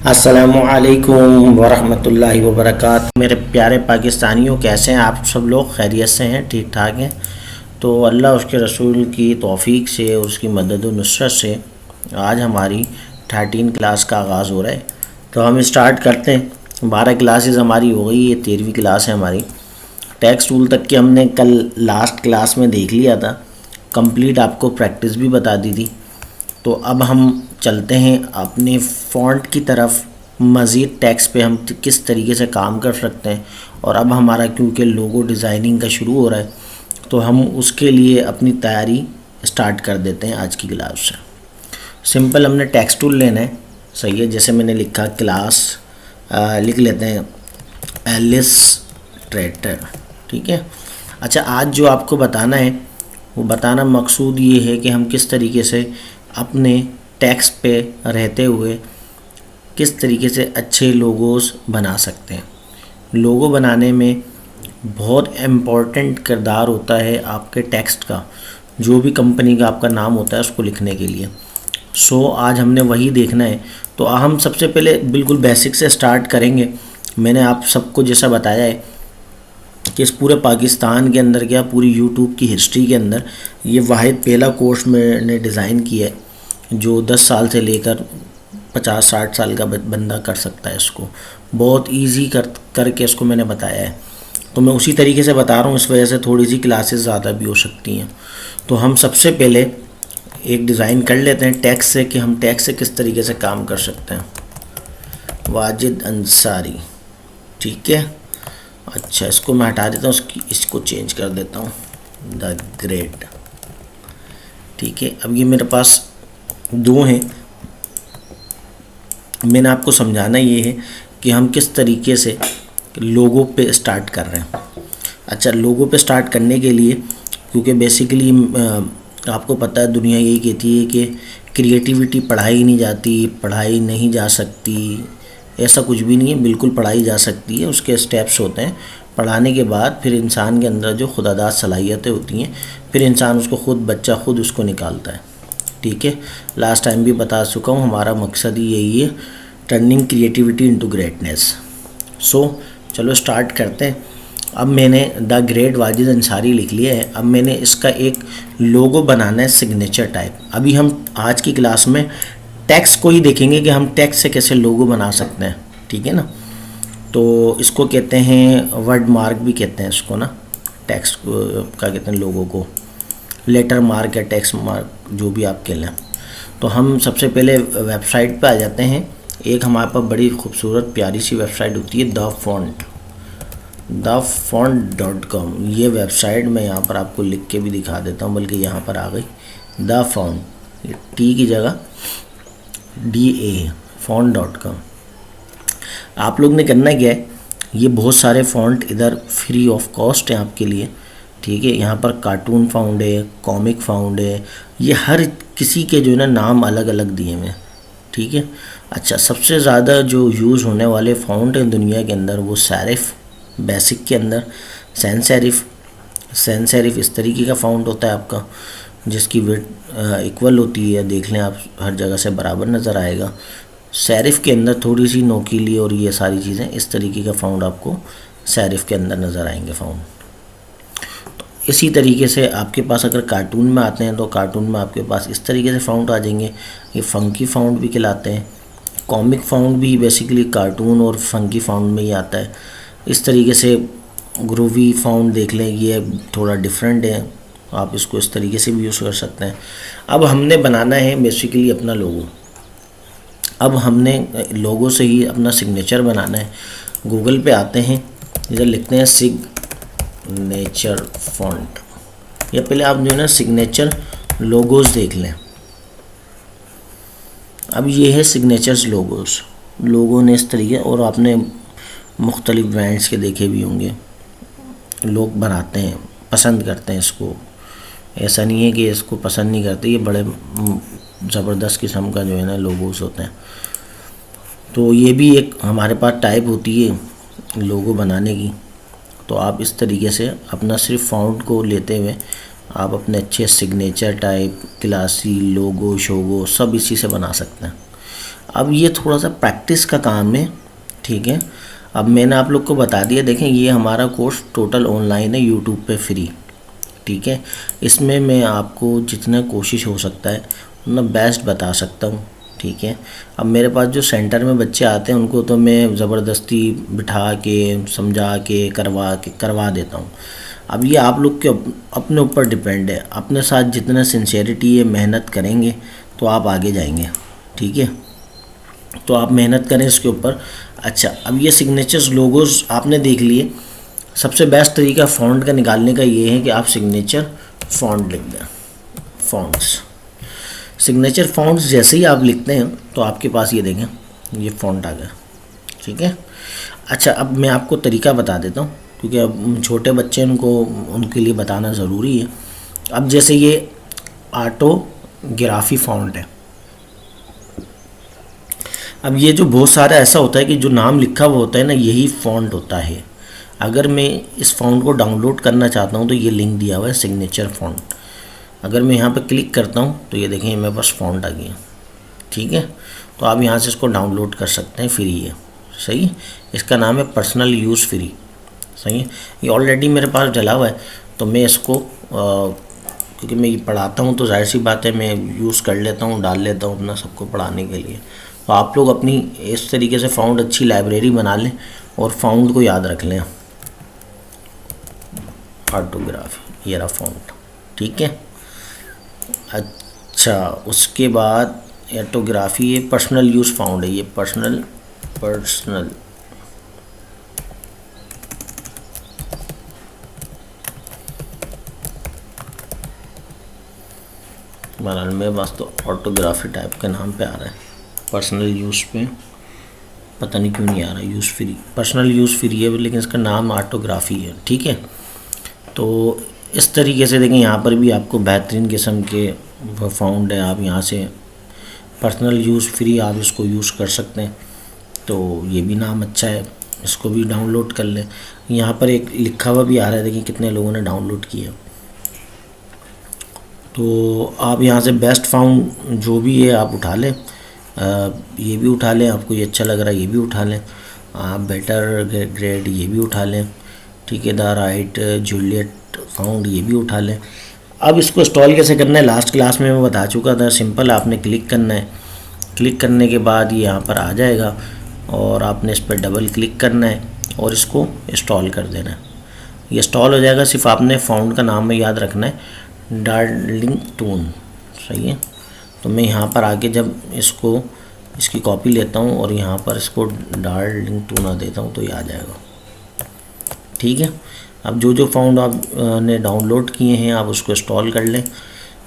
अस्सलामुअलैकुम वरहमतुल्लाहि वबरकातुहू। मेरे प्यारे पाकिस्तानियों, कैसे हैं आप सब लोग? खैरियत से हैं? ठीक ठाक हैं? तो अल्लाह उसके रसूल की तौफ़ीक से और उसकी मदद और नुसरत से आज हमारी 13 क्लास का आगाज़ हो रहा है। तो हम स्टार्ट करते हैं। 12 क्लासेस हमारी हो गई, ये 13वीं क्लास है हमारी। टेक्स्ट टूल तक के हमने कल लास्ट क्लास में देख लिया था, कंप्लीट आपको प्रैक्टिस भी बता दी थी। तो अब हम चलते हैं अपने फ़ॉन्ट की तरफ। मज़ीद टेक्स्ट पे हम किस तरीके से काम कर सकते हैं, और अब हमारा क्योंकि लोगो डिज़ाइनिंग का शुरू हो रहा है तो हम उसके लिए अपनी तैयारी स्टार्ट कर देते हैं आज की क्लास से। सिंपल हमने टेक्स्ट टूल लेना है, सही है। जैसे मैंने लिखा क्लास, लिख लेते हैं इलस्ट्रेटर, ठीक है। अच्छा, आज जो आपको बताना है वो बताना मकसूद ये है कि हम किस तरीके से अपने टेक्स्ट पे रहते हुए किस तरीके से अच्छे लोगोस बना सकते हैं। लोगो बनाने में बहुत इम्पॉर्टेंट किरदार होता है आपके टेक्स्ट का, जो भी कंपनी का आपका नाम होता है उसको लिखने के लिए। सो आज हमने वही देखना है। तो हम सबसे पहले बिल्कुल बेसिक से स्टार्ट करेंगे। मैंने आप सबको जैसा बताया है कि इस पूरे पाकिस्तान के अंदर, क्या पूरी यूट्यूब की हिस्ट्री के अंदर, ये वाहिद पहला कोर्स मैंने डिज़ाइन किया है जो 10 साल से लेकर 50-60 साल का बंदा कर सकता है। इसको बहुत इजी करके इसको मैंने बताया है। तो मैं उसी तरीके से बता रहा हूँ, इस वजह से थोड़ी सी क्लासेस ज़्यादा भी हो सकती हैं। तो हम सबसे पहले एक डिज़ाइन कर लेते हैं टेक्स्ट से कि हम टेक्स्ट से किस तरीके से काम कर सकते हैं। वाजिद अंसारी, ठीक है। अच्छा, इसको मैं हटा देता हूँ, इसको चेंज कर देता हूँ, द ग्रेट, ठीक है। अब ये मेरे पास दो हैं। मैंने आपको समझाना ये है कि हम किस तरीके से लोगो पे स्टार्ट कर रहे हैं। अच्छा, लोगो पे स्टार्ट करने के लिए, क्योंकि बेसिकली आपको पता है दुनिया यही कहती है कि क्रिएटिविटी पढ़ाई नहीं जाती, पढ़ाई नहीं जा सकती। ऐसा कुछ भी नहीं है, बिल्कुल पढ़ाई जा सकती है। उसके स्टेप्स होते हैं। पढ़ाने के बाद फिर इंसान के अंदर जो खुदादाद सलाहियतें होती हैं, फिर इंसान उसको बच्चा खुद उसको निकालता है, ठीक है। लास्ट टाइम भी बता चुका हूँ, हमारा मकसद ही यही है, टर्निंग क्रिएटिविटी इनटू ग्रेटनेस। सो चलो स्टार्ट करते हैं। अब मैंने द ग्रेट वाजिद अंसारी लिख लिया है। अब मैंने इसका एक लोगो बनाना है, सिग्नेचर टाइप। अभी हम आज की क्लास में टेक्स्ट को ही देखेंगे कि हम टेक्स्ट से कैसे लोगो बना सकते हैं, ठीक है ना। तो इसको कहते हैं वर्ड मार्क भी कहते हैं इसको ना, टेक्स्ट का कहते हैं लोगो को, लेटर मार्क या टेक्स्ट मार्क, जो भी आप कह लें। तो हम सबसे पहले वेबसाइट पे आ जाते हैं। एक हमारे पास बड़ी खूबसूरत प्यारी सी वेबसाइट होती है thefont.com। ये वेबसाइट मैं यहाँ पर आपको लिख के भी दिखा देता हूँ, बल्कि यहाँ पर आ गई द फॉन्ट, टी की जगह DA, font.com। आप लोग ने करना क्या है, ये बहुत सारे फ़ॉन्ट इधर फ्री ऑफ कॉस्ट हैं आपके लिए, ठीक है। यहाँ पर कार्टून फाउंड है, कॉमिक फाउंड है, ये हर किसी के जो है ना नाम अलग अलग दिए हुए हैं, ठीक है। अच्छा, सबसे ज़्यादा जो यूज़ होने वाले फ़ॉन्ट हैं दुनिया के अंदर वो सेरिफ, बेसिक के अंदर सैन सेरिफ इस तरीके का फ़ॉन्ट होता है आपका, जिसकी विड्थ इक्वल होती है। देख लें आप, हर जगह से बराबर नज़र आएगा। सेरिफ के अंदर थोड़ी सी नोकीली और ये सारी चीज़ें, इस तरीके का फ़ॉन्ट आपको सेरिफ के अंदर नज़र आएंगे फ़ॉन्ट। इसी तरीके से आपके पास अगर कार्टून में आते हैं तो कार्टून में आपके पास इस तरीके से फ़ॉन्ट आ जाएंगे। ये फंकी फ़ॉन्ट भी कहलाते हैं। कॉमिक फ़ॉन्ट भी बेसिकली कार्टून और फंकी फ़ॉन्ट में ही आता है। इस तरीके से ग्रूवी फ़ॉन्ट देख लें, ये थोड़ा डिफरेंट है, आप इसको इस तरीके से भी यूज़ कर सकते हैं। अब हमने बनाना है बेसिकली अपना लोगो। अब हमने लोगो से ही अपना सिग्नेचर बनाना है। गूगल पे आते हैं, इधर लिखते हैं सिग्नेचर फ़ॉन्ट, या पहले आप जो है ना सिग्नेचर लोगोस देख लें। अब ये है सिग्नेचर्स लोगोस, लोगों ने इस तरीके, और आपने मुख्तलिफ ब्रांड्स के देखे भी होंगे, लोग बनाते हैं, पसंद करते हैं इसको। ऐसा नहीं है कि इसको पसंद नहीं करते, ये बड़े ज़बरदस्त किस्म का जो है ना लोगोस होते हैं। तो ये भी एक हमारे पास टाइप होती है लोगो बनाने की। तो आप इस तरीके से अपना सिर्फ फ़ॉन्ट को लेते हुए आप अपने अच्छे सिग्नेचर टाइप, क्लासी, लोगो, शोगो सब इसी से बना सकते हैं। अब ये थोड़ा सा प्रैक्टिस का काम है, ठीक है। अब मैंने आप लोग को बता दिया, देखें ये हमारा कोर्स टोटल ऑनलाइन है, यूट्यूब पे फ्री, ठीक है। इसमें मैं आपको जितना कोशिश हो सकता है उतना बेस्ट बता सकता हूँ, ठीक है। अब मेरे पास जो सेंटर में बच्चे आते हैं उनको तो मैं ज़बरदस्ती बिठा के समझा के करवा देता हूँ। अब ये आप लोग के अपने ऊपर डिपेंड है, अपने साथ जितना सिंसेरिटी है मेहनत करेंगे तो आप आगे जाएंगे, ठीक है। तो आप मेहनत करें इसके ऊपर। अच्छा, अब ये सिग्नेचर्स लोगोस आपने देख लिए। सबसे बेस्ट तरीका फ़ॉन्ट का निकालने का ये है कि आप सिग्नेचर फ़ॉन्ट लिख दें। फ़ॉन्ट्स, सिग्नेचर फ़ॉन्ट्स जैसे ही आप लिखते हैं तो आपके पास ये देखें ये फ़ॉन्ट आ गया, ठीक है। अच्छा, अब मैं आपको तरीका बता देता हूँ क्योंकि अब छोटे बच्चे उनके लिए बताना ज़रूरी है। अब जैसे ये ऑटोग्राफी फ़ॉन्ट है। अब ये जो बहुत सारा ऐसा होता है कि जो नाम लिखा हुआ होता है ना, यही फ़ॉन्ट होता है। अगर मैं इस फ़ॉन्ट को डाउनलोड करना चाहता हूँ तो ये लिंक दिया हुआ है सिग्नेचर फ़ॉन्ट। अगर मैं यहाँ पर क्लिक करता हूँ तो ये देखें मेरे पास फ़ॉन्ट आ गया, ठीक है। तो आप यहाँ से इसको डाउनलोड कर सकते हैं, फ्री है, सही। इसका नाम है पर्सनल यूज़ फ्री, सही है। ये ऑलरेडी मेरे पास डला हुआ है तो मैं इसको क्योंकि मैं ये पढ़ाता हूँ तो जाहिर सी बात है मैं यूज़ कर लेता हूँ, डाल लेता हूँ अपना सबको पढ़ाने के लिए। तो आप लोग अपनी इस तरीके से फ़ॉन्ट अच्छी लाइब्रेरी बना लें और फ़ॉन्ट को याद रख लें। ऑटोग्राफी, ये रहा फ़ॉन्ट, ठीक है। अच्छा, उसके बाद ऑटोग्राफी, ये पर्सनल यूज़ फ़ॉन्ट है, ये पर्सनल बहरहाल मेरे पास तो ऑटोग्राफी टाइप के नाम पे आ रहा है, पर्सनल यूज़ पे पता नहीं क्यों नहीं आ रहा। Use free, personal use free है लेकिन इसका नाम ऑटोग्राफी है, ठीक है। तो इस तरीके से देखें यहाँ पर भी आपको बेहतरीन किस्म के फ़ॉन्ट है, आप यहाँ से पर्सनल यूज़ फ्री आप इसको यूज़ कर सकते हैं। तो ये भी नाम अच्छा है, इसको भी डाउनलोड कर लें। यहाँ पर एक लिखा हुआ भी आ रहा है, देखिए कितने लोगों ने डाउनलोड किया। तो आप यहाँ से बेस्ट फ़ॉन्ट जो भी है आप उठा लें, ये भी उठा लें, आपको ये अच्छा लग रहा है ये भी उठा लें, आप बेटर ग्रेड ये भी उठा लें, ठीक है। द राइट जूलियट फ़ॉन्ट ये भी उठा लें। अब इसको इंस्टॉल कैसे करना है लास्ट क्लास में मैं बता चुका था, सिंपल आपने क्लिक करना है। क्लिक करने के बाद ये यहाँ पर आ जाएगा और आपने इस पर डबल क्लिक करना है और इसको इंस्टॉल कर देना है। ये इंस्टॉल हो जाएगा, सिर्फ आपने फ़ॉन्ट का नाम में याद रखना है, डार्लिंगटन, सही है। तो मैं यहाँ पर आके जब इसकी कॉपी लेता हूँ और यहाँ पर इसको डार्लिंगटन देता हूँ तो ये आ जाएगा, ठीक है। अब जो फ़ॉन्ट आपने डाउनलोड किए हैं आप उसको इंस्टॉल कर लें।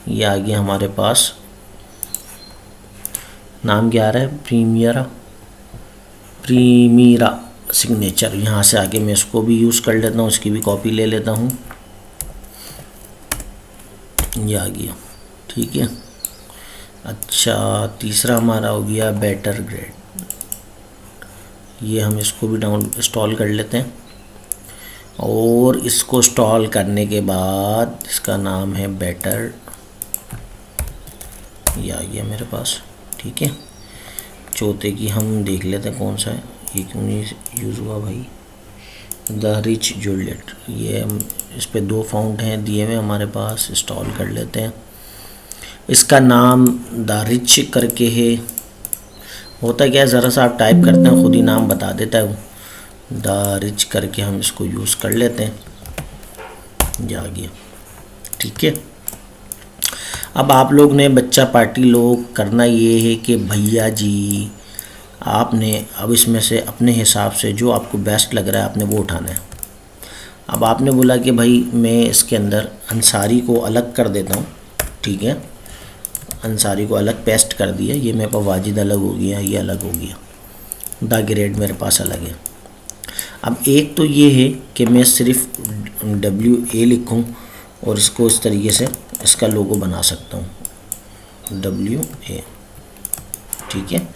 ये आ गया हमारे पास, नाम क्या आ रहा है, प्रीमियरा सिग्नेचर। यहाँ से आके मैं इसको भी यूज़ कर लेता हूँ, इसकी भी कॉपी ले लेता हूँ, ये आ गया, ठीक है। अच्छा, तीसरा हमारा हो गया बेटर ग्रेड, ये हम इसको भी इंस्टॉल कर लेते हैं। और इसको इंस्टॉल करने के बाद इसका नाम है बेटर, ये आ गया मेरे पास, ठीक है। चौथे की हम देख लेते हैं कौन सा है, ये क्यों नहीं यूज़ हुआ भाई, द रिच जूलियट। ये हम इस पे 2 फ़ॉन्ट हैं दिए हुए हमारे पास, इंस्टॉल कर लेते हैं। इसका नाम द रिच करके है, होता क्या है ज़रा सा आप टाइप करते हैं खुद ही नाम बता देता है वो, द रिच करके हम इसको यूज़ कर लेते हैं, जा गया, ठीक है। अब आप लोग ने बच्चा पार्टी लोग करना ये है कि भैया जी आपने अब इसमें से अपने हिसाब से जो आपको बेस्ट लग रहा है आपने वो उठाना है। अब आपने बोला कि भाई मैं इसके अंदर अंसारी को अलग कर देता हूँ, ठीक है। अंसारी को अलग पेस्ट कर दिया, ये मेरे पास वाजिद अलग हो गया, ये अलग हो गया, द ग्रेड मेरे पास अलग है। अब एक तो ये है कि मैं सिर्फ WA लिखूं और इसको इस तरीके से इसका लोगो बना सकता हूँ, WA, ठीक है।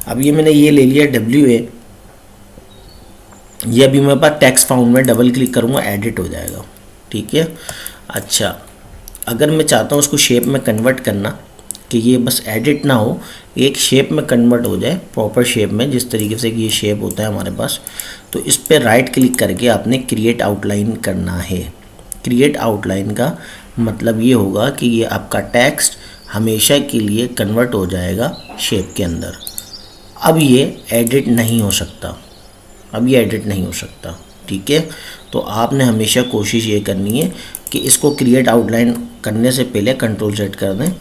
अब ये मैंने ये ले लिया WA, ये अभी मेरे पास टेक्स्ट फ़ॉन्ट में डबल क्लिक करूँगा एडिट हो जाएगा, ठीक है। अच्छा, अगर मैं चाहता हूँ उसको शेप में कन्वर्ट करना, कि ये बस एडिट ना हो, एक शेप में कन्वर्ट हो जाए, प्रॉपर शेप में, जिस तरीके से कि ये शेप होता है हमारे पास। तो इस पर राइट क्लिक करके आपने क्रिएट आउटलाइन करना है। क्रिएट आउटलाइन का मतलब ये होगा कि ये आपका टेक्स्ट हमेशा के लिए कन्वर्ट हो जाएगा शेप के अंदर। अब ये एडिट नहीं हो सकता, अब ये एडिट नहीं हो सकता, ठीक है। तो आपने हमेशा कोशिश ये करनी है कि इसको क्रिएट आउटलाइन करने से पहले कंट्रोल Z कर दें,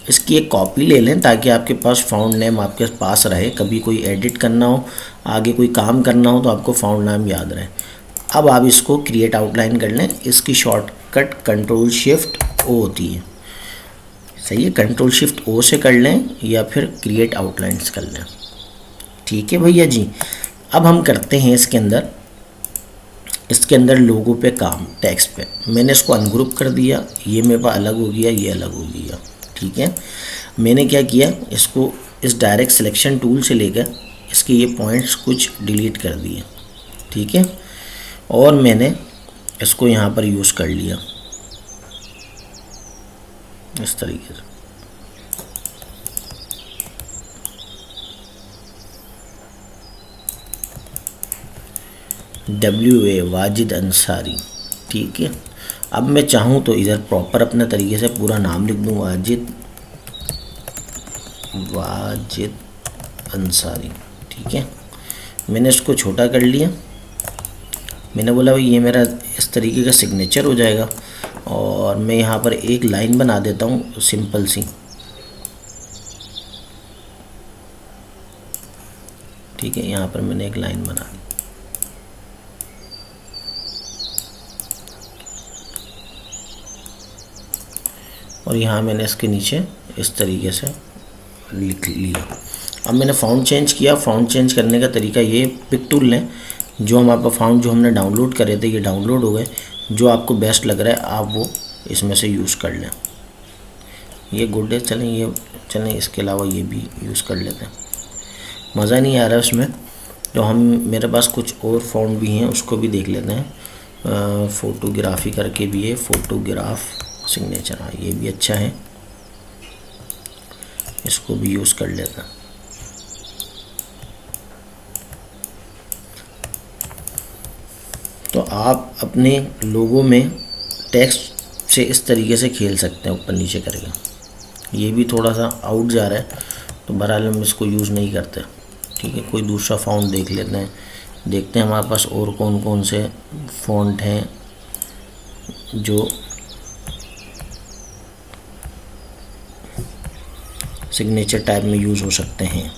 इसकी एक कॉपी ले लें ताकि आपके पास फाउंड नेम आपके पास रहे, कभी कोई एडिट करना हो, आगे कोई काम करना हो तो आपको फाउंड नेम याद रहे। अब आप इसको क्रिएट आउटलाइन कर लें, इसकी शॉर्टकट कंट्रोल शिफ्ट O होती है, सही है। कंट्रोल शिफ्ट O से कर लें या फिर क्रिएट आउटलाइंस कर लें, ठीक है भैया जी। अब हम करते हैं इसके अंदर लोगों पे काम, टेक्स्ट पे। मैंने इसको अनग्रुप कर दिया, ये मेरे पास अलग हो गया, ये अलग हो गया, ठीक है। मैंने क्या किया, इसको इस डायरेक्ट सिलेक्शन टूल से लेकर इसके ये पॉइंट्स कुछ डिलीट कर दिए, ठीक है। और मैंने इसको यहाँ पर यूज़ कर लिया इस तरीके से। WA वाजिद अंसारी, ठीक है। अब मैं चाहूँ तो इधर प्रॉपर अपने तरीके से पूरा नाम लिख दूँ, वाजिद अंसारी, ठीक है। मैंने इसको छोटा कर लिया, मैंने बोला भाई ये मेरा इस तरीके का सिग्नेचर हो जाएगा। और मैं यहाँ पर एक लाइन बना देता हूँ सिंपल सी, ठीक है। यहाँ पर मैंने एक लाइन बना दी, और यहाँ मैंने इसके नीचे इस तरीके से लिख लिया। अब मैंने फ़ॉन्ट चेंज किया। फ़ॉन्ट चेंज करने का तरीका ये, पिक टूल लें, जो हमारे पास फ़ॉन्ट जो हमने डाउनलोड करे थे ये डाउनलोड हो गए, जो आपको बेस्ट लग रहा है आप वो इसमें से यूज़ कर लें। ये गुड है, चलें इसके अलावा ये भी यूज़ कर लेते हैं। मज़ा नहीं आ रहा है उसमें, तो हम मेरे पास कुछ और फ़ॉन्ट भी हैं, उसको भी देख लेते हैं। फ़ोटोग्राफी करके भी है, फ़ोटोग्राफ सिग्नेचर, हाँ ये भी अच्छा है, इसको भी यूज़ कर लेता। तो आप अपने लोगों में टेक्स्ट से इस तरीके से खेल सकते हैं, ऊपर नीचे करके। ये भी थोड़ा सा आउट जा रहा है, तो बहरहाल हम इसको यूज़ नहीं करते, ठीक है। कोई दूसरा फ़ॉन्ट देख लेते हैं, देखते हैं हमारे पास और कौन कौन से फ़ॉन्ट हैं जो सिग्नेचर टाइप में यूज़ हो सकते हैं।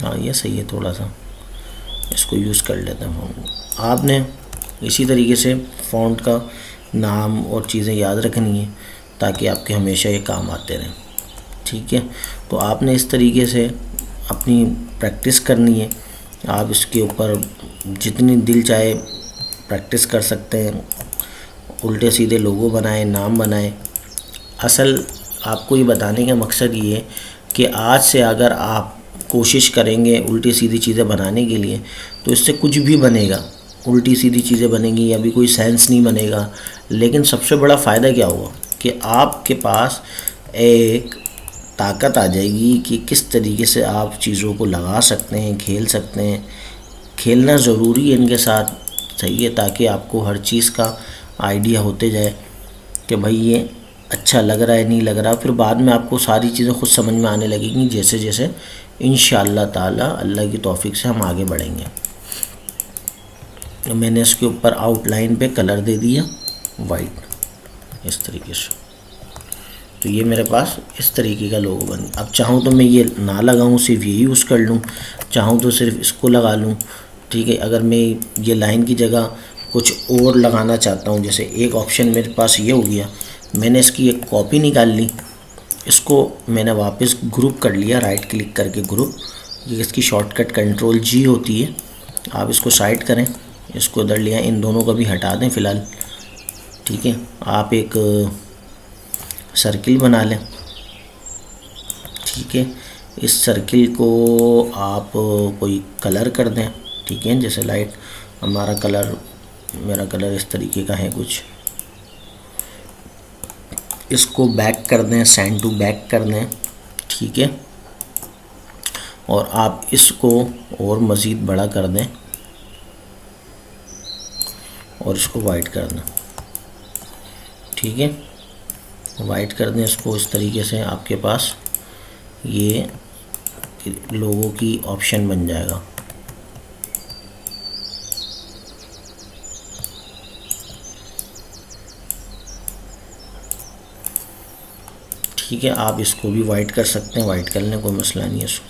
हाँ ये सही है, थोड़ा सा इसको यूज़ कर लेते हैं फ़ॉन्ट। आपने इसी तरीके से फ़ॉन्ट का नाम और चीज़ें याद रखनी है ताकि आपके हमेशा ये काम आते रहें, ठीक है। तो आपने इस तरीके से अपनी प्रैक्टिस करनी है। आप इसके ऊपर जितनी दिल चाहे प्रैक्टिस कर सकते हैं, उल्टे सीधे लोगो बनाएं, नाम बनाएं। असल आपको ये बताने का मकसद ये है कि आज से अगर आप कोशिश करेंगे उल्टी सीधी चीज़ें बनाने के लिए, तो इससे कुछ भी बनेगा, उल्टी सीधी चीज़ें बनेंगी, अभी कोई सेंस नहीं बनेगा। लेकिन सबसे बड़ा फ़ायदा क्या होगा कि आपके पास एक ताकत आ जाएगी कि किस तरीके से आप चीज़ों को लगा सकते हैं, खेल सकते हैं। खेलना ज़रूरी है इनके साथ, सही है, ताकि आपको हर चीज़ का आइडिया होते जाए कि भाई ये अच्छा लग रहा है, नहीं लग रहा। फिर बाद में आपको सारी चीज़ें खुद समझ में आने लगेंगी जैसे जैसे इंशाअल्लाह ताला अल्लाह की तौफीक से हम आगे बढ़ेंगे। तो मैंने इसके ऊपर आउटलाइन पे कलर दे दिया वाइट इस तरीके से। तो ये मेरे पास इस तरीके का लोगो बन। अब चाहूँ तो मैं ये ना लगाऊँ, सिर्फ ये यूज़ कर लूँ, चाहूँ तो सिर्फ इसको लगा लूँ, ठीक है। अगर मैं ये लाइन की जगह कुछ और लगाना चाहता हूँ, जैसे एक ऑप्शन मेरे पास ये हो गया, मैंने इसकी एक कॉपी निकाल ली, इसको मैंने वापस ग्रुप कर लिया, राइट क्लिक करके ग्रुप। ये इसकी शॉर्टकट कंट्रोल G होती है। आप इसको साइड करें, इसको इधर लिया, इन दोनों को भी हटा दें फ़िलहाल, ठीक है। आप एक सर्किल बना लें, ठीक है। इस सर्किल को आप कोई कलर कर दें, ठीक है। जैसे लाइट हमारा कलर, मेरा कलर इस तरीके का है कुछ, इसको बैक कर दें, सेंड टू बैक कर दें, ठीक है। और आप इसको और मज़ीद बड़ा कर दें और इसको वाइट कर दें, ठीक है। वाइट कर दें इसको। इस तरीके से आपके पास ये लोगों की ऑप्शन बन जाएगा। ठीक है, आप इसको भी वाइट कर सकते हैं, वाइट करने कोई मसला नहीं है इसको,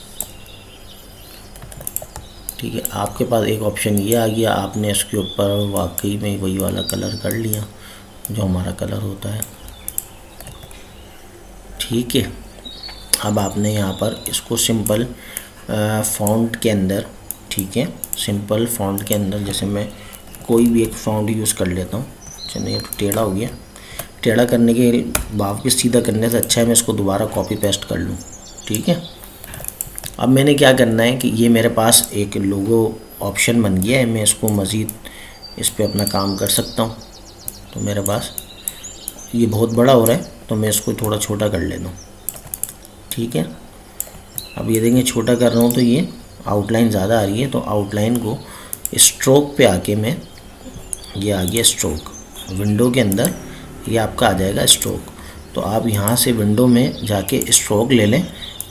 ठीक है। आपके पास एक ऑप्शन ये आ गया, आपने इसके ऊपर वाकई में वही वाला कलर कर लिया जो हमारा कलर होता है, ठीक है। अब आपने यहाँ पर इसको सिंपल फ़ॉन्ट के अंदर, ठीक है, सिंपल फ़ॉन्ट के अंदर जैसे मैं कोई भी एक फ़ॉन्ट यूज़ कर लेता हूँ। चलिए, तो टेढ़ा हो गया, टेढ़ा करने के वापस सीधा करने से अच्छा है मैं इसको दोबारा कॉपी पेस्ट कर लूँ, ठीक है। अब मैंने क्या करना है कि ये मेरे पास एक लोगो ऑप्शन बन गया है, मैं इसको मज़ीद इस पर अपना काम कर सकता हूँ। तो मेरे पास ये बहुत बड़ा हो रहा है तो मैं इसको थोड़ा छोटा कर लेता हूँ, ठीक है। अब ये देखें छोटा कर रहा हूँ तो ये आउटलाइन ज़्यादा आ रही है, तो आउटलाइन को स्ट्रोक पे आके मैं, ये आ गया स्ट्रोक, विंडो के अंदर ये आपका आ जाएगा स्ट्रोक। तो आप यहाँ से विंडो में जाके स्ट्रोक ले लें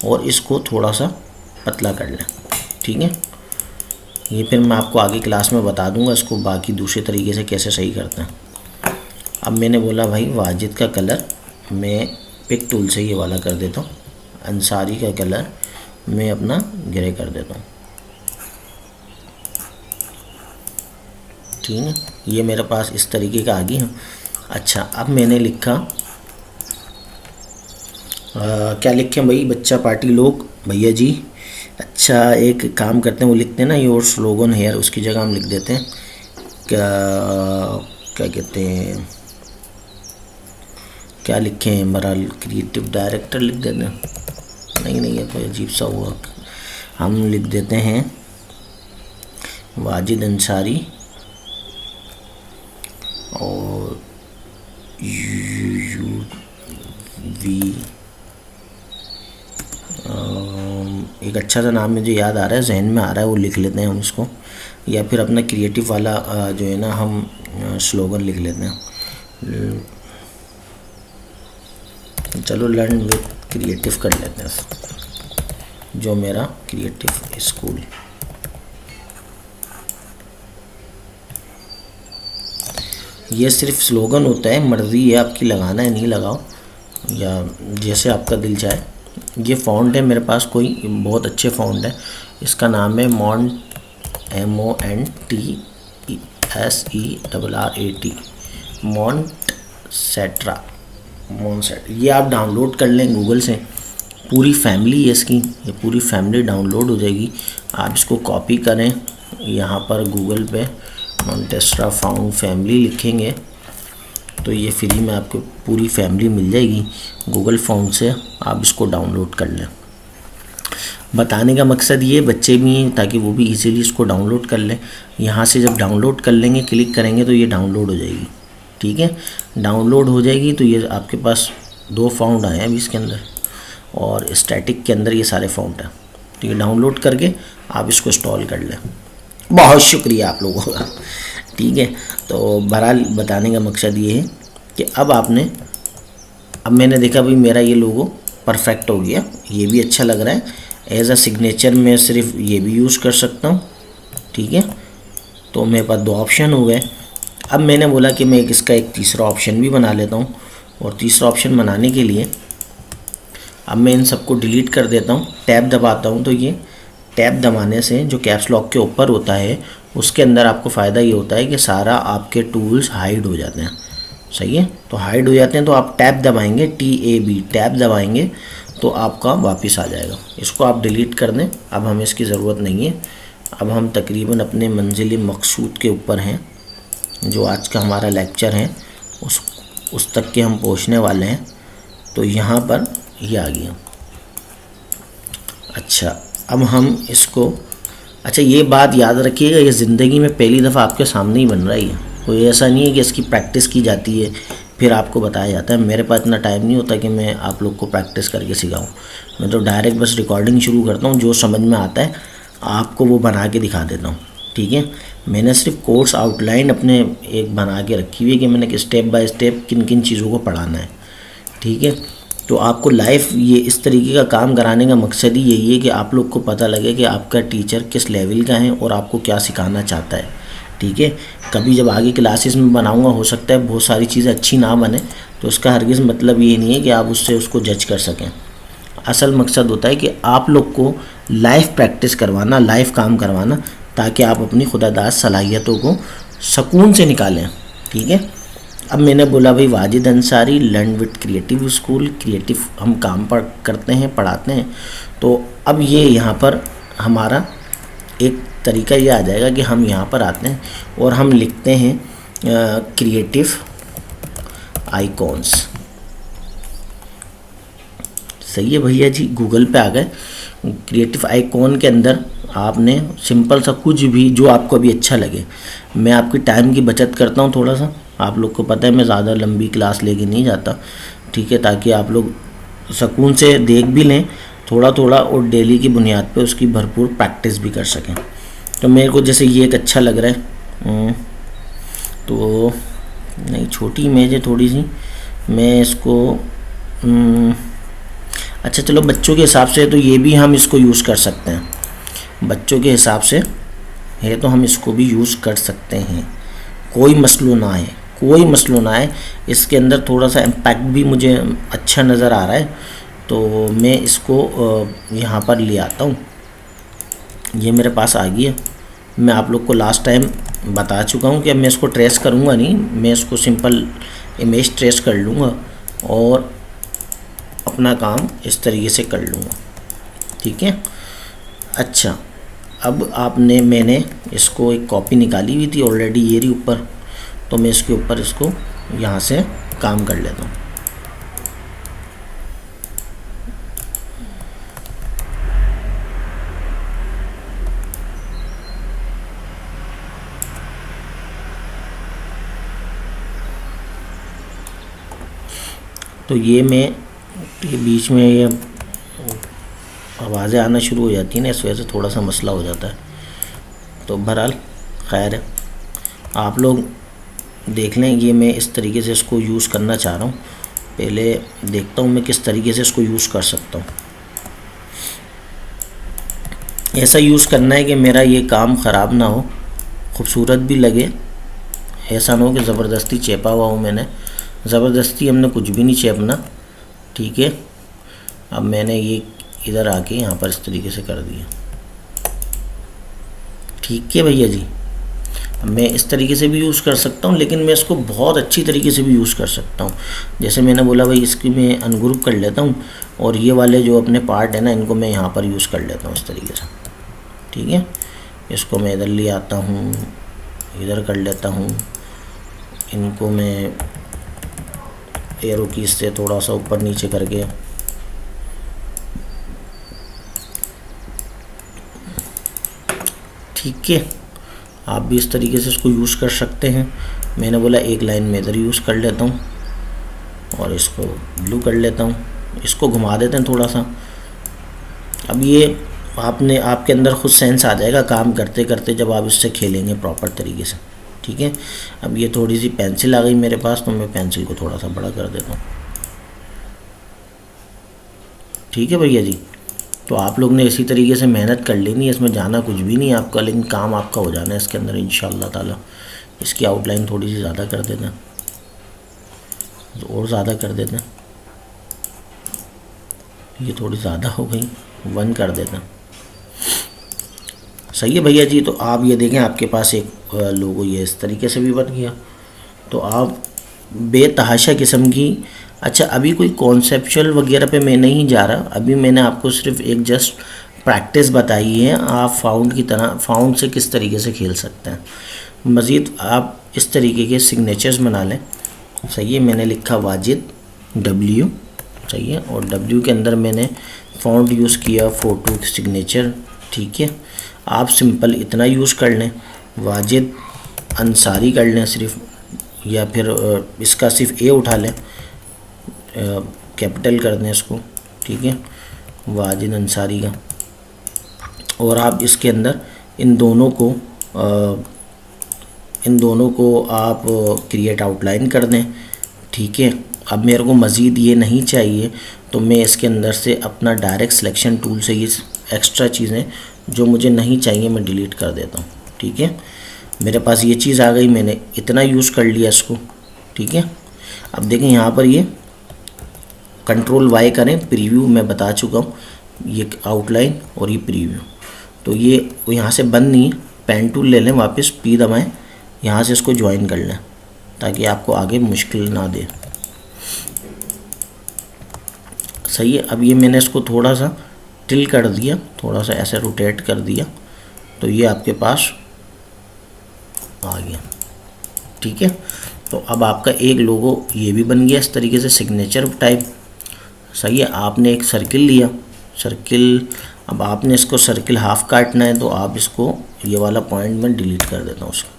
और इसको थोड़ा सा पतला कर लें, ठीक है। ये फिर मैं आपको आगे क्लास में बता दूंगा इसको बाकी दूसरे तरीके से कैसे सही करते हैं। अब मैंने बोला भाई वाजिद का कलर मैं पिक टूल से ये वाला कर देता हूँ, अंसारी का कलर मैं अपना ग्रे कर देता हूँ, ठीक है। ये मेरे पास इस तरीके का आ गया। अच्छा, अब मैंने लिखा क्या लिखें भाई, बच्चा पार्टी लोग भैया जी। अच्छा, एक काम करते हैं, वो लिखते हैं ना योर स्लोगन हेयर, उसकी जगह हम लिख देते हैं क्या, क्या कहते हैं, क्या लिखें, हमारा क्रिएटिव डायरेक्टर लिख देते हैं, नहीं ये कोई अजीब सा हुआ, हम लिख देते हैं वाजिद अंसारी और वी एक अच्छा सा नाम मुझे याद आ रहा है, जहन में आ रहा है, वो लिख लेते हैं हम इसको, या फिर अपना क्रिएटिव वाला जो है ना हम स्लोगन लिख लेते हैं। चलो लर्न विद क्रिएटिव कर लेते हैं, जो मेरा क्रिएटिव स्कूल। ये सिर्फ स्लोगन होता है, मर्ज़ी है आपकी लगाना है नहीं लगाओ, या जैसे आपका दिल चाहे। ये फ़ॉन्ट है मेरे पास, कोई बहुत अच्छे फ़ॉन्ट है, इसका नाम है मॉन्ट, MONTSERRAT, मॉन्टसेट्रा, मॉन्टसेट। ये आप डाउनलोड कर लें गूगल से, पूरी फैमिली है इसकी, ये पूरी फैमिली डाउनलोड हो जाएगी। आप इसको कॉपी करें, यहाँ पर गूगल पे मॉन्टेस्ट्रा फाउंड फैमिली लिखेंगे तो ये फ्री में आपको पूरी फैमिली मिल जाएगी गूगल फाउंड से, आप इसको डाउनलोड कर लें। बताने का मकसद ये बच्चे भी हैं ताकि वो भी इजीली इसको डाउनलोड कर लें। यहाँ से जब डाउनलोड कर लेंगे, क्लिक करेंगे तो ये डाउनलोड हो जाएगी, ठीक है। डाउनलोड हो जाएगी तो ये आपके पास 2 फाउंड आए हैं अभी इसके अंदर, और स्टैटिक के अंदर ये सारे फाउंड हैं, तो ये डाउनलोड करके आप इसको इंस्टॉल कर लें। बहुत शुक्रिया आप लोगों का, ठीक है। तो बहरहाल बताने का मकसद ये है कि अब मैंने देखा भाई मेरा ये लोगो परफेक्ट हो गया, ये भी अच्छा लग रहा है। एज अ सिग्नेचर मैं सिर्फ ये भी यूज़ कर सकता हूँ, ठीक है। तो मेरे पास 2 ऑप्शन हो गए। अब मैंने बोला कि मैं इसका एक तीसरा ऑप्शन भी बना लेता हूँ, और तीसरा ऑप्शन बनाने के लिए अब मैं इन सबको डिलीट कर देता हूँ, टैब दबाता हूँ। तो ये टैब दबाने से जो कैप्स लॉक के ऊपर होता है उसके अंदर आपको फ़ायदा ये होता है कि सारा आपके टूल्स हाइड हो जाते हैं, सही है। तो हाइड हो जाते हैं तो आप टैब दबाएंगे, TAB टैब दबाएंगे तो आपका वापस आ जाएगा। इसको आप डिलीट कर दें, अब हमें इसकी ज़रूरत नहीं है। अब हम तकरीबन अपने मंजिल मकसूद के ऊपर हैं, जो आज का हमारा लेक्चर है उस तक के हम पहुंचने वाले हैं। तो यहाँ पर ये आ गया। अच्छा, अब हम इसको, अच्छा ये बात याद रखिएगा, ये ज़िंदगी में पहली दफ़ा आपके सामने ही बन रही है, कोई ऐसा नहीं है कि इसकी प्रैक्टिस की जाती है फिर आपको बताया जाता है। मेरे पास इतना टाइम नहीं होता कि मैं आप लोग को प्रैक्टिस करके सिखाऊं। मैं तो डायरेक्ट बस रिकॉर्डिंग शुरू करता हूँ, जो समझ में आता है आपको वो बना के दिखा देता हूँ। ठीक है, मैंने सिर्फ कोर्स आउटलाइन अपने एक बना के रखी हुई है कि मैंने स्टेप बाय स्टेप किन किन चीज़ों को पढ़ाना है। ठीक है, तो आपको लाइफ ये इस तरीके का काम कराने का मकसद ही यही है कि आप लोग को पता लगे कि आपका टीचर किस लेवल का है और आपको क्या सिखाना चाहता है। ठीक है, कभी जब आगे क्लासेस में बनाऊंगा हो सकता है बहुत सारी चीज़ें अच्छी ना बने, तो उसका हरगिज़ मतलब ये नहीं है कि आप उससे उसको जज कर सकें। असल मकसद होता है कि आप लोग को लाइव प्रैक्टिस करवाना, लाइव काम करवाना, ताकि आप अपनी खुदादाद सलाहियतों को सुकून से निकालें। ठीक है, अब मैंने बोला भाई Wajid Ansari learn with creative school, creative हम काम पर करते हैं, पढ़ाते हैं। तो अब ये यहाँ पर हमारा एक तरीका ये आ जाएगा कि हम यहाँ पर आते हैं और हम लिखते हैं क्रिएटिव आइकॉन्स। सही है भैया जी, गूगल पे आ गए। क्रिएटिव आइकॉन के अंदर आपने सिंपल सा कुछ भी जो आपको अभी अच्छा लगे। मैं आपकी टाइम की बचत करता हूँ थोड़ा सा, आप लोग को पता है मैं ज़्यादा लंबी क्लास लेके नहीं जाता। ठीक है, ताकि आप लोग सुकून से देख भी लें थोड़ा थोड़ा और डेली की बुनियाद पे उसकी भरपूर प्रैक्टिस भी कर सकें। तो मेरे को जैसे ये एक अच्छा लग रहा है, तो नहीं छोटी इमेज है थोड़ी सी, मैं इसको अच्छा चलो बच्चों के हिसाब से तो ये भी हम इसको यूज़ कर सकते हैं। बच्चों के हिसाब से है तो हम इसको भी यूज़ कर सकते हैं, कोई मसला ना है, कोई मसला ना है। इसके अंदर थोड़ा सा इम्पैक्ट भी मुझे अच्छा नज़र आ रहा है, तो मैं इसको यहाँ पर ले आता हूँ। ये मेरे पास आ गई है। मैं आप लोग को लास्ट टाइम बता चुका हूँ कि अब मैं इसको ट्रेस करूँगा नहीं, मैं इसको सिंपल इमेज ट्रेस कर लूँगा और अपना काम इस तरीके से कर लूँगा। ठीक है, अच्छा अब मैंने इसको एक कॉपी निकाली हुई थी ऑलरेडी ये रही ऊपर, तो मैं इसके ऊपर इसको यहाँ से काम कर लेता हूँ। तो ये बीच में ये आवाज़ें आना शुरू हो जाती हैं ना, इस वजह से थोड़ा सा मसला हो जाता है। तो बहरहाल खैर है, आप लोग देख लें। ये मैं इस तरीके से इसको यूज़ करना चाह रहा हूँ, पहले देखता हूँ मैं किस तरीके से इसको यूज़ कर सकता हूँ। ऐसा यूज़ करना है कि मेरा ये काम ख़राब ना हो, खूबसूरत भी लगे, ऐसा ना हो कि ज़बरदस्ती चेपा हुआ हो। मैंने ज़बरदस्ती हमने कुछ भी नहीं चेपना। ठीक है, अब मैंने ये इधर आके यहाँ पर इस तरीके से कर दिया। ठीक है भैया जी, मैं इस तरीके से भी यूज़ कर सकता हूँ, लेकिन मैं इसको बहुत अच्छी तरीके से भी यूज़ कर सकता हूँ। जैसे मैंने बोला भाई इसकी मैं अनग्रुप कर लेता हूँ और ये वाले जो अपने पार्ट है ना इनको मैं यहाँ पर यूज़ कर लेता हूँ इस तरीके से। ठीक है, इसको मैं इधर ले आता हूँ, इधर कर लेता हूँ, इनको मैं एरो की से थोड़ा सा ऊपर नीचे करके ठीक है, आप भी इस तरीके से इसको यूज़ कर सकते हैं। मैंने बोला एक लाइन में इधर यूज़ कर लेता हूँ और इसको ब्लू कर लेता हूँ, इसको घुमा देते हैं थोड़ा सा। अब ये आपके अंदर खुद सेंस आ जाएगा काम करते करते जब आप इससे खेलेंगे प्रॉपर तरीके से। ठीक है, अब ये थोड़ी सी पेंसिल आ गई मेरे पास, तो मैं पेंसिल को थोड़ा सा बड़ा कर देता हूँ। ठीक है भैया जी, तो आप लोग ने इसी तरीके से मेहनत कर लेनी है, इसमें जाना कुछ भी नहीं है आपका, लेकिन काम आपका हो जाना है इसके अंदर इंशाअल्लाह ताला। इसकी आउटलाइन थोड़ी सी ज़्यादा कर देते हैं, और ज़्यादा कर देते हैं, ये थोड़ी ज़्यादा हो गई, 1 कर देते हैं। सही है भैया जी, तो आप ये देखें आपके पास एक लोगो ये इस तरीके से भी बन गया। तो आप बेतहाशा किस्म की, अच्छा अभी कोई कॉन्सेप्चुअल वगैरह पे मैं नहीं जा रहा, अभी मैंने आपको सिर्फ एक जस्ट प्रैक्टिस बताई है आप फाउंड से किस तरीके से खेल सकते हैं। मज़ीद आप इस तरीके के सिग्नेचर्स बना लें। सही है, मैंने लिखा वाजिद W, सही है, और W के अंदर मैंने फ़ॉन्ट यूज़ किया फोटो सिग्नेचर। ठीक है, आप सिंपल इतना यूज़ कर लें, वाजिद अंसारी कर लें सिर्फ, या फिर इसका सिर्फ ए उठा लें, कैपिटल कर दें इसको, ठीक है, वाजिद अंसारी का। और आप इसके अंदर इन दोनों को आप क्रिएट आउटलाइन कर दें, ठीक है। अब मेरे को मज़ीद ये नहीं चाहिए तो मैं इसके अंदर से अपना डायरेक्ट सिलेक्शन टूल से ये एक्स्ट्रा चीज़ें जो मुझे नहीं चाहिए मैं डिलीट कर देता हूँ, ठीक है। मेरे पास ये चीज़ आ गई, मैंने इतना यूज़ कर लिया इसको, ठीक है। अब देखें यहाँ पर ये कंट्रोल वाई करें, प्रीव्यू मैं बता चुका हूँ, ये आउटलाइन और ये प्रीव्यू, तो ये यहाँ से बंद नहीं है। पेन टूल ले लें वापस, पी दबाएं, यहाँ से इसको ज्वाइन कर लें ताकि आपको आगे मुश्किल ना दे। सही है। अब ये मैंने इसको थोड़ा सा टिल कर दिया, थोड़ा सा ऐसे रोटेट कर दिया, तो ये आपके पास आ गया, ठीक है। तो अब आपका एक लोगो ये भी बन गया इस तरीके से, सिग्नेचर टाइप। सही है। आपने एक सर्किल लिया, सर्किल, अब आपने इसको सर्किल हाफ काटना है तो आप इसको ये वाला पॉइंट में डिलीट कर देता हूँ, उसको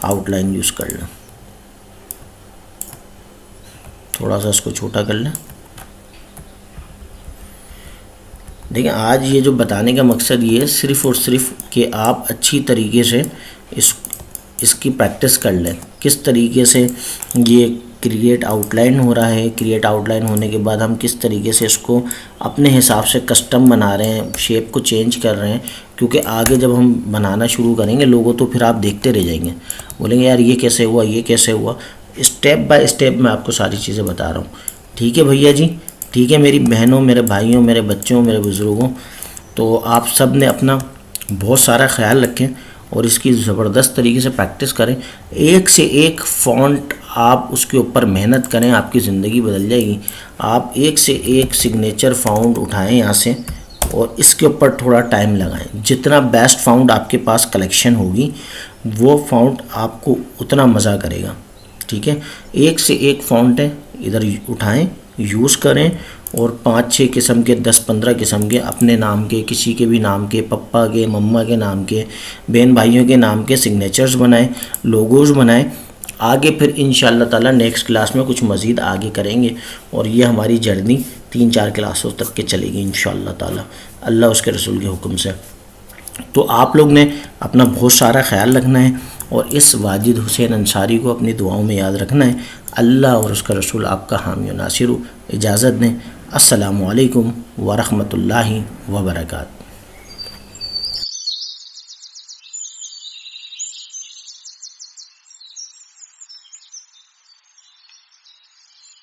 आउटलाइन यूज़ कर लें, थोड़ा सा इसको छोटा कर लें। देखिए आज ये जो बताने का मकसद ये है सिर्फ़ और सिर्फ कि आप अच्छी तरीके से इसकी प्रैक्टिस कर लें, किस तरीके से ये क्रिएट आउटलाइन हो रहा है। क्रिएट आउटलाइन होने के बाद हम किस तरीके से इसको अपने हिसाब से कस्टम बना रहे हैं, शेप को चेंज कर रहे हैं, क्योंकि आगे जब हम बनाना शुरू करेंगे लोगों तो फिर आप देखते रह जाएंगे, बोलेंगे यार ये कैसे हुआ, ये कैसे हुआ। स्टेप बाय स्टेप मैं आपको सारी चीज़ें बता रहा हूँ, ठीक है भैया जी, ठीक है। मेरी बहनों, मेरे भाइयों, मेरे बच्चों, मेरे बुज़ुर्गों, तो आप सब ने अपना बहुत सारा ख्याल रखें और इसकी ज़बरदस्त तरीके से प्रैक्टिस करें। एक से एक फ़ॉन्ट आप उसके ऊपर मेहनत करें, आपकी ज़िंदगी बदल जाएगी। आप एक से एक सिग्नेचर फ़ॉन्ट उठाएं यहाँ से और इसके ऊपर थोड़ा टाइम लगाएं। जितना बेस्ट फ़ॉन्ट आपके पास कलेक्शन होगी वो फ़ॉन्ट आपको उतना मज़ा करेगा, ठीक है। एक से एक फ़ॉन्ट है, इधर उठाएं, यूज़ करें और 5-6 किस्म के, 10-15 किस्म के अपने नाम के, किसी के भी नाम के, पप्पा के, मम्मा के नाम के, बहन भाइयों के नाम के सिग्नेचर्स बनाएं, लोगोज़ बनाएं। आगे फिर इंशाअल्लाह ताला नेक्स्ट क्लास में कुछ मज़ीद आगे करेंगे और ये हमारी जर्नी 3-4 क्लासों तक के चलेगी इंशाअल्लाह ताला, अल्लाह उसके रसूल के हुक्म से। तो आप लोग ने अपना बहुत सारा ख्याल रखना है और इस वाजिद हुसैन अंसारी को अपनी दुआओं में याद रखना है। अल्लाह और उसका रसूल आपका हामी और नासिर। इजाज़त दें। अस्सलामु अलैकुम व रहमतुल्लाहि व बरकातहू।